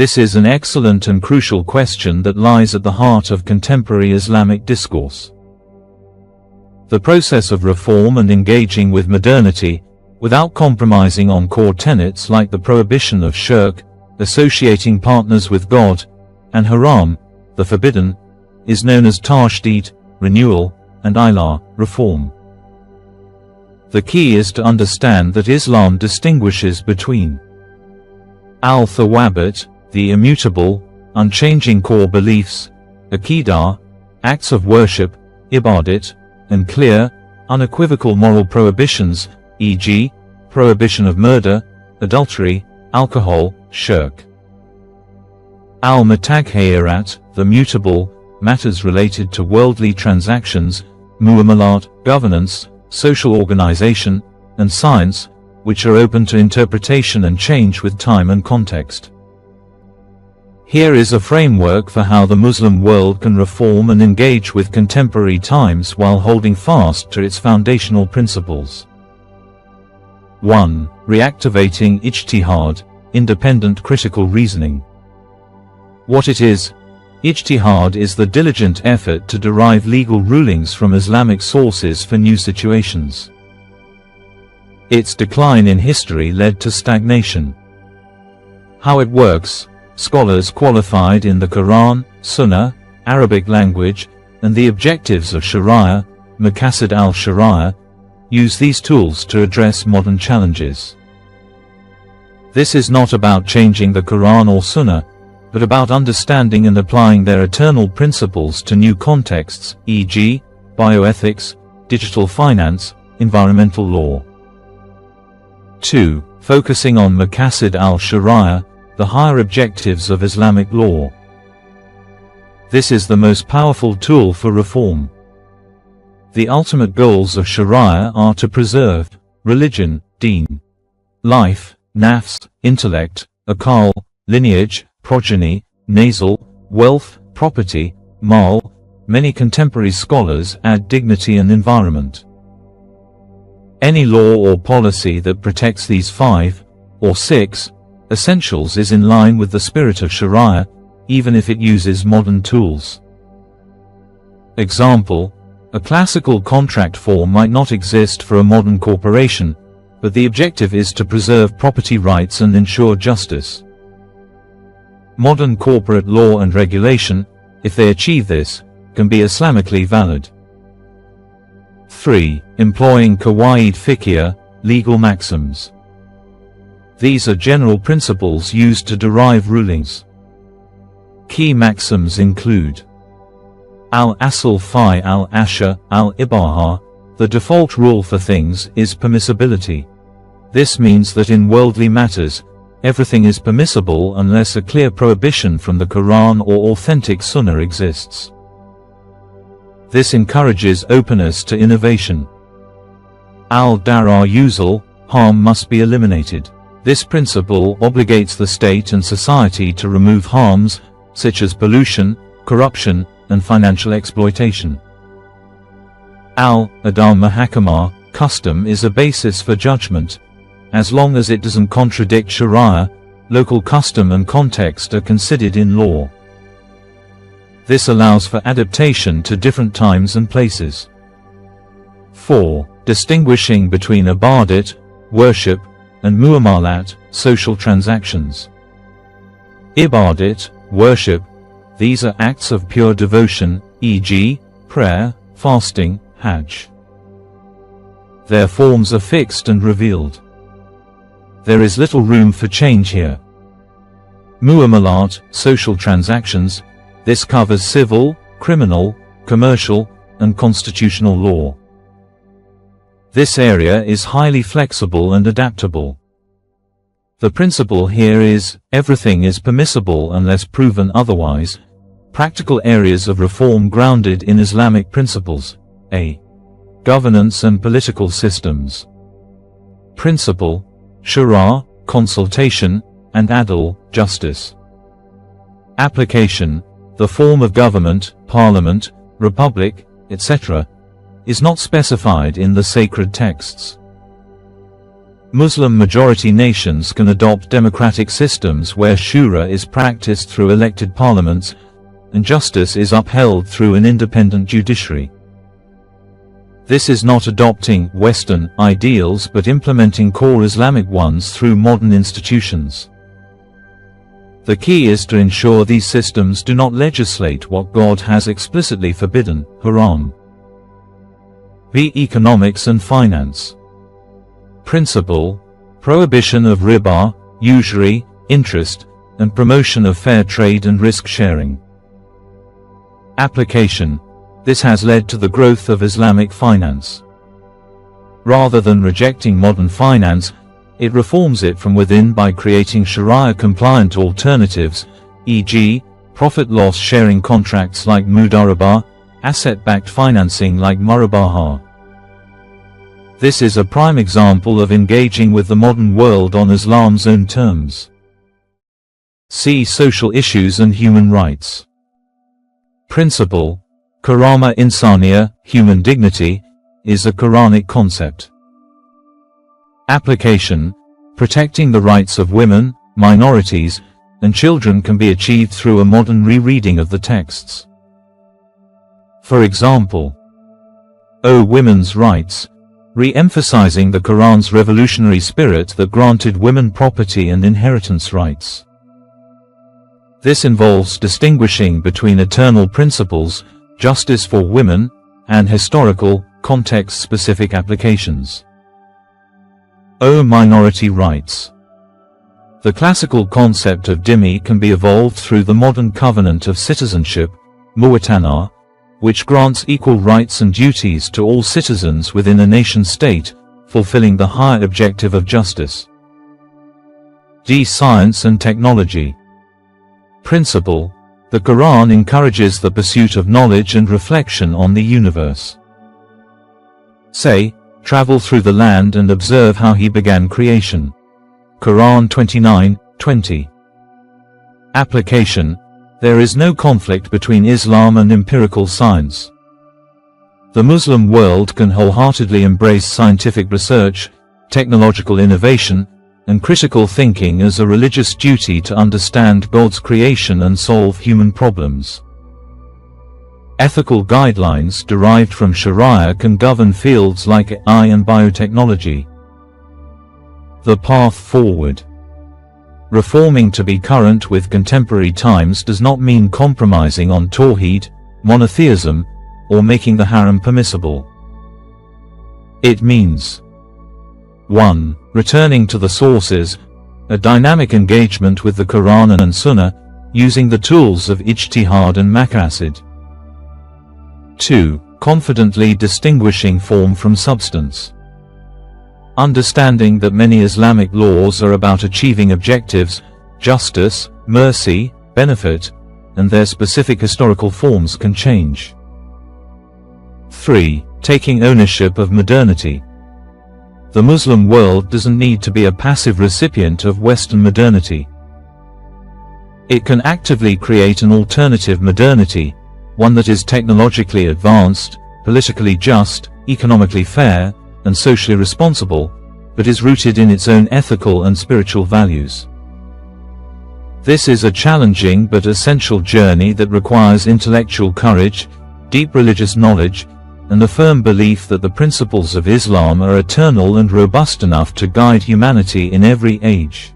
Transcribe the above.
This is an excellent and crucial question that lies at the heart of contemporary Islamic discourse. The process of reform and engaging with modernity, without compromising on core tenets like the prohibition of shirk, associating partners with God, and haram, the forbidden, is known as tashdid, renewal, and ilah, reform. The key is to understand that Islam distinguishes between al-thawabit, the immutable, unchanging core beliefs, aqidah, acts of worship, ibadat, and clear, unequivocal moral prohibitions, e.g., prohibition of murder, adultery, alcohol, shirk. Al-mutaghayyirat, the mutable, matters related to worldly transactions, muamalat, governance, social organization, and science, which are open to interpretation and change with time and context. Here is a framework for how the Muslim world can reform and engage with contemporary times while holding fast to its foundational principles. 1. Reactivating ijtihad, independent critical reasoning. What it is? Ijtihad is the diligent effort to derive legal rulings from Islamic sources for new situations. Its decline in history led to stagnation. How it works: scholars qualified in the Quran, Sunnah, Arabic language, and the objectives of Sharia, Maqasid al-Sharia, use these tools to address modern challenges. This is not about changing the Quran or Sunnah, but about understanding and applying their eternal principles to new contexts, e.g., bioethics, digital finance, environmental law. 2. Focusing on Maqasid al-Sharia, the higher objectives of Islamic law. This is the most powerful tool for reform. The ultimate goals of Sharia are to preserve religion, deen, life, nafs, intellect, aqal, lineage, progeny, nasal, wealth, property, mal. Many contemporary scholars add dignity and environment. Any law or policy that protects these 5, or 6, essentials is in line with the spirit of Sharia, even if it uses modern tools. Example: a classical contract form might not exist for a modern corporation, but the objective is to preserve property rights and ensure justice. Modern corporate law and regulation, if they achieve this, can be Islamically valid. 3. Employing qawaid fiqhiyya, legal maxims. These are general principles used to derive rulings. Key maxims include al-asl fi al-asha, al-ibaha, the default rule for things is permissibility. This means that in worldly matters, everything is permissible unless a clear prohibition from the Quran or authentic Sunnah exists. This encourages openness to innovation. Al-darar yuzal, harm must be eliminated. This principle obligates the state and society to remove harms, such as pollution, corruption, and financial exploitation. Al-adal mahakama, custom is a basis for judgment. As long as it doesn't contradict Sharia, local custom and context are considered in law. This allows for adaptation to different times and places. 4. Distinguishing between ibadat, worship, and muamalat, social transactions. Ibadat, worship, these are acts of pure devotion, e.g., prayer, fasting, hajj. Their forms are fixed and revealed. There is little room for change here. Muamalat, social transactions, this covers civil, criminal, commercial, and constitutional law. This area is highly flexible and adaptable. The principle here is, everything is permissible unless proven otherwise. Practical areas of reform grounded in Islamic principles. A. Governance and political systems. Principle: Shura, consultation, and adl, justice. Application: the form of government, parliament, republic, etc., is not specified in the sacred texts. Muslim-majority nations can adopt democratic systems where shura is practiced through elected parliaments, and justice is upheld through an independent judiciary. This is not adopting Western ideals but implementing core Islamic ones through modern institutions. The key is to ensure these systems do not legislate what God has explicitly forbidden, Quran. B. Economics and finance. Principle: prohibition of riba, usury, interest, and promotion of fair trade and risk sharing. Application: this has led to the growth of Islamic finance. Rather than rejecting modern finance, it reforms it from within by creating Sharia-compliant alternatives, e.g., profit-loss sharing contracts like Mudarabah, asset-backed financing like Murabaha. This is a prime example of engaging with the modern world on Islam's own terms. See social issues and human rights. Principle: Karama Insaniya, human dignity, is a Quranic concept. Application: protecting the rights of women, minorities, and children can be achieved through a modern rereading of the texts. For example, O Women's Rights, re-emphasizing the Quran's revolutionary spirit that granted women property and inheritance rights. This involves distinguishing between eternal principles, justice for women, and historical, context-specific applications. O minority rights. The classical concept of dhimmi can be evolved through the modern covenant of citizenship, muwatanah, which grants equal rights and duties to all citizens within a nation-state, fulfilling the higher objective of justice. D. Science and technology. Principle: the Quran encourages the pursuit of knowledge and reflection on the universe. Say, travel through the land and observe how he began creation. Quran 29:20. Application: there is no conflict between Islam and empirical science. The Muslim world can wholeheartedly embrace scientific research, technological innovation, and critical thinking as a religious duty to understand God's creation and solve human problems. Ethical guidelines derived from Sharia can govern fields like AI and biotechnology. The path forward. Reforming to be current with contemporary times does not mean compromising on Tawheed, monotheism, or making the haram permissible. It means 1. Returning to the sources, a dynamic engagement with the Quran and Sunnah, using the tools of ijtihad and maqasid. 2. Confidently distinguishing form from substance. Understanding that many Islamic laws are about achieving objectives, justice, mercy, benefit, and their specific historical forms can change. 3. Taking ownership of modernity. The Muslim world doesn't need to be a passive recipient of Western modernity. It can actively create an alternative modernity, one that is technologically advanced, politically just, economically fair, and socially responsible, but is rooted in its own ethical and spiritual values. This is a challenging but essential journey that requires intellectual courage, deep religious knowledge, and a firm belief that the principles of Islam are eternal and robust enough to guide humanity in every age.